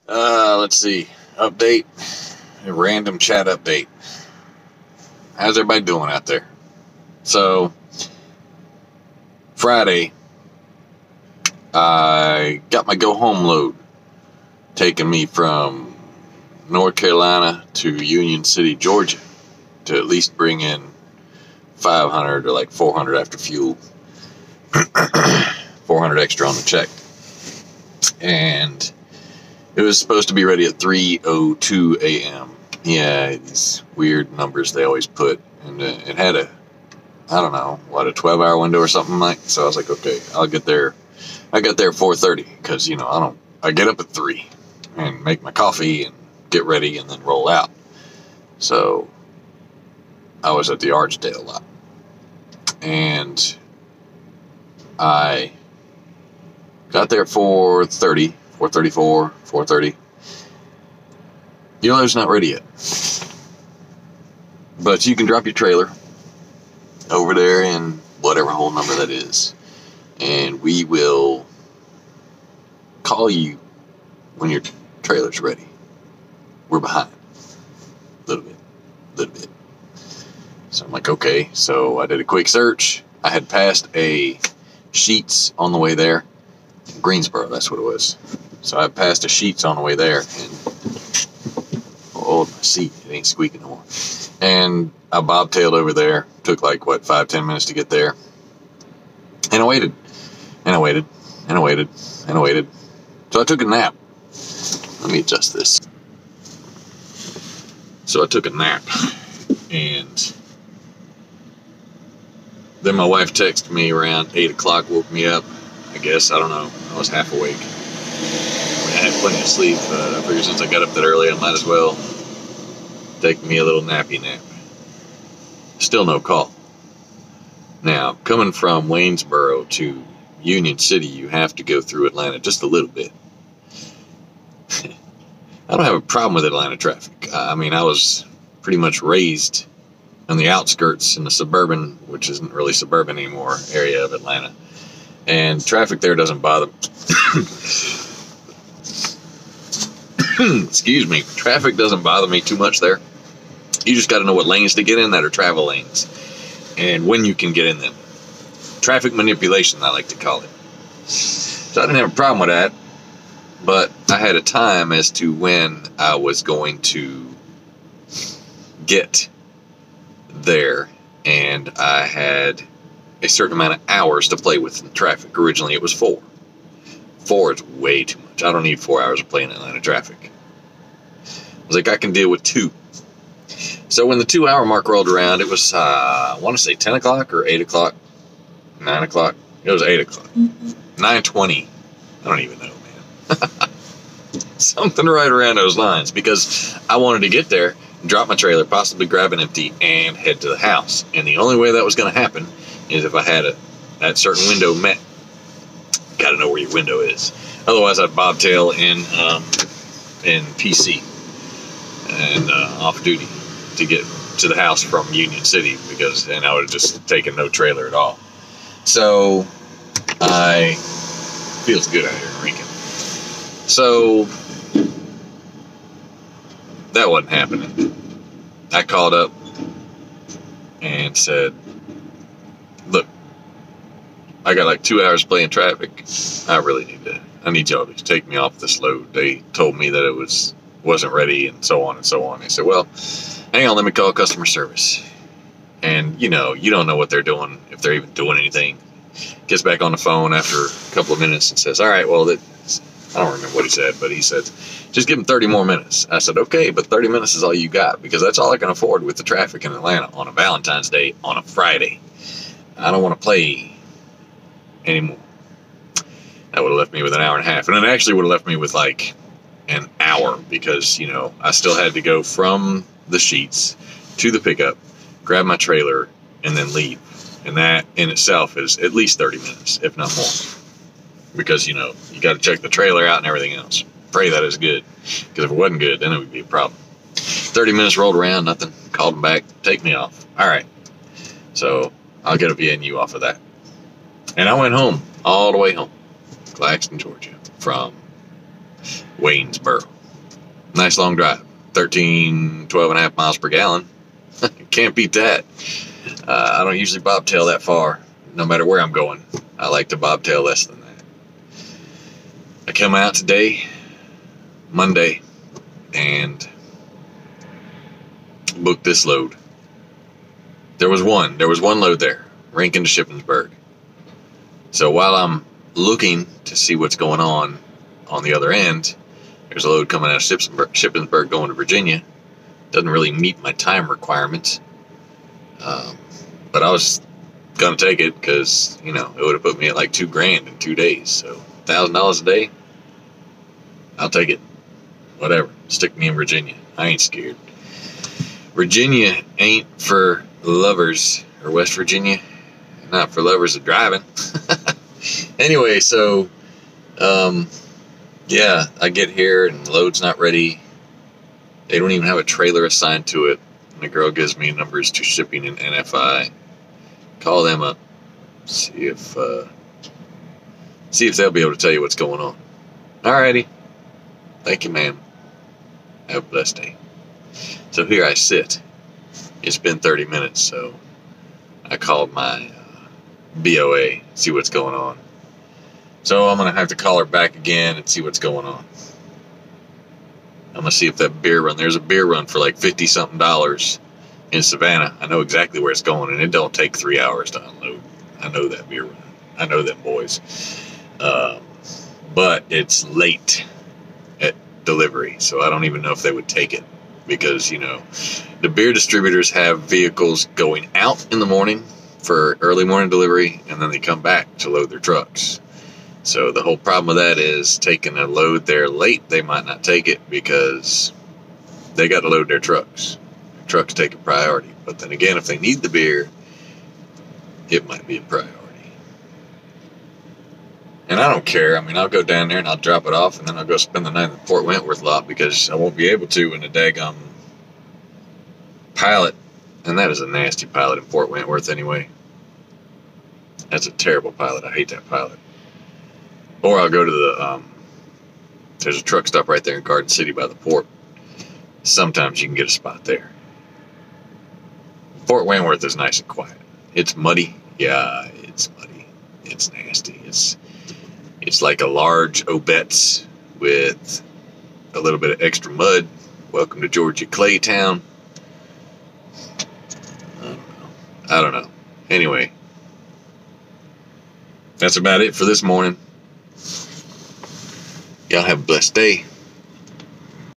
Let's see. Update. A random chat update. How's everybody doing out there? So, Friday, I got my go home load taking me from North Carolina to Union City, Georgia, to at least bring in 500 or like 400 after fuel. 400 extra on the check. And it was supposed to be ready at 3:02 a.m. Yeah, these weird numbers they always put. And it had a 12-hour window or something like. So I was like, okay, I'll get there. I got there at 4:30 because, I get up at 3 and make my coffee and get ready and then roll out. So I was at the Archdale lot. And I got there at 4:30, 4:34, 4:30. The oiler's not ready yet. But you can drop your trailer over there in whatever hole number that is. And we will call you when your trailer's ready. We're behind. A little bit. So I'm like, okay. So I did a quick search. I had passed a Sheets on the way there. Greensboro, that's what it was. So I passed a Sheets on the way there. And my seat, it ain't squeaking no more. And I bobtailed over there. Took like, 5-10 minutes to get there. And I waited. And I waited. And I waited. And I waited. So I took a nap. Let me adjust this. So I took a nap. And then my wife texted me around 8 o'clock, woke me up. I guess, I don't know. I was half awake. I had plenty of sleep. I figured since I got up that early, I might as well take me a little nappy nap. Still no call. Now, coming from Waynesboro to Union City, you have to go through Atlanta just a little bit. I don't have a problem with Atlanta traffic. I was pretty much raised on the outskirts in the suburban, which isn't really suburban anymore, area of Atlanta. And traffic there doesn't bother. Excuse me. Traffic doesn't bother me too much there. You just got to know what lanes to get in that are travel lanes. And when you can get in them. Traffic manipulation, I like to call it. So I didn't have a problem with that. But I had a time as to when I was going to get there. And I had a certain amount of hours to play with in traffic. Originally it was 4. 4 is way too much. I don't need 4 hours of playing in Atlanta traffic. I was like, I can deal with 2. So when the 2-hour mark rolled around, it was, I want to say 10 o'clock or 8 o'clock, 9 o'clock. It was 8 o'clock. 9:20. I don't even know, man. Something right around those lines, because I wanted to get there, drop my trailer, possibly grab an empty, and head to the house. And the only way that was going to happen is if I had that certain window met. Got to know where your window is. Otherwise, I'd bobtail in PC and off duty to get to the house from Union City, because then I would have just taken no trailer at all. So feels good out here in Rankin. So that wasn't happening. I called up and said, look, I got like 2 hours playing traffic. I need y'all to take me off this load. They told me that it wasn't ready, and so on and so on. They said, well, hang on, let me call customer service. And you don't know what they're doing, if they're even doing anything. Gets back on the phone after a couple of minutes and says, all right, well, I don't remember what he said, but he said, just give him 30 more minutes. I said, okay, but 30 minutes is all you got, because that's all I can afford with the traffic in Atlanta on a Valentine's Day on a Friday. I don't want to play anymore. That would have left me with an hour and a half. And it actually would have left me with like an hour, because, I still had to go from the Sheets to the pickup, grab my trailer, and then leave. And that in itself is at least 30 minutes, if not more. Because, you got to check the trailer out and everything else. Pray that is good. Because if it wasn't good, then it would be a problem. 30 minutes rolled around, nothing. Called them back, take me off. All right. So I'll get a VNU off of that. And I went home, all the way home. Claxton, Georgia, from Waynesboro. Nice long drive. 13, 12 and a half miles per gallon. Can't beat that. I don't usually bobtail that far, no matter where I'm going. I like to bobtail less than that. I come out today, Monday, and booked this load. There was one load there, Rankin to Shippensburg. So while I'm looking to see what's going on the other end, there's a load coming out of Shippensburg going to Virginia. Doesn't really meet my time requirements. But I was going to take it because, you know, it would have put me at like $2,000 in 2 days. So $1,000 a day, I'll take it. Whatever. Stick me in Virginia. I ain't scared. Virginia ain't for lovers, or West Virginia, not for lovers of driving. Anyway, so, yeah, I get here and the load's not ready. They don't even have a trailer assigned to it. And the girl gives me numbers to shipping and NFI. Call them up. See if they'll be able to tell you what's going on. Alrighty. Thank you, ma'am. Have a blessed day. So here I sit. It's been 30 minutes, so I called my BOA, see what's going on. So I'm going to have to call her back again and see what's going on. I'm going to see if that beer run, there's a beer run for like $50-something in Savannah. I know exactly where it's going, and it don't take 3 hours to unload. I know that beer run. I know them boys. But it's late at delivery, so I don't even know if they would take it. Because, you know, the beer distributors have vehicles going out in the morning for early morning delivery, and then they come back to load their trucks. So the whole problem with that is taking a load there late, they might not take it because they got to load their trucks. Their trucks take a priority. But then again, if they need the beer, it might be a priority. And I don't care. I mean, I'll go down there and I'll drop it off, and then I'll go spend the night in the Fort Wentworth lot because I won't be able to in the daggum pilot. And that is a nasty pilot in Fort Wentworth anyway. That's a terrible pilot. I hate that pilot. Or I'll go to the, there's a truck stop right there in Garden City by the port. Sometimes you can get a spot there. Fort Wentworth is nice and quiet. It's muddy. Yeah, it's muddy. It's nasty. It's like a large Obetz with a little bit of extra mud. Welcome to Georgia Claytown. I don't know. Anyway, that's about it for this morning. Y'all have a blessed day.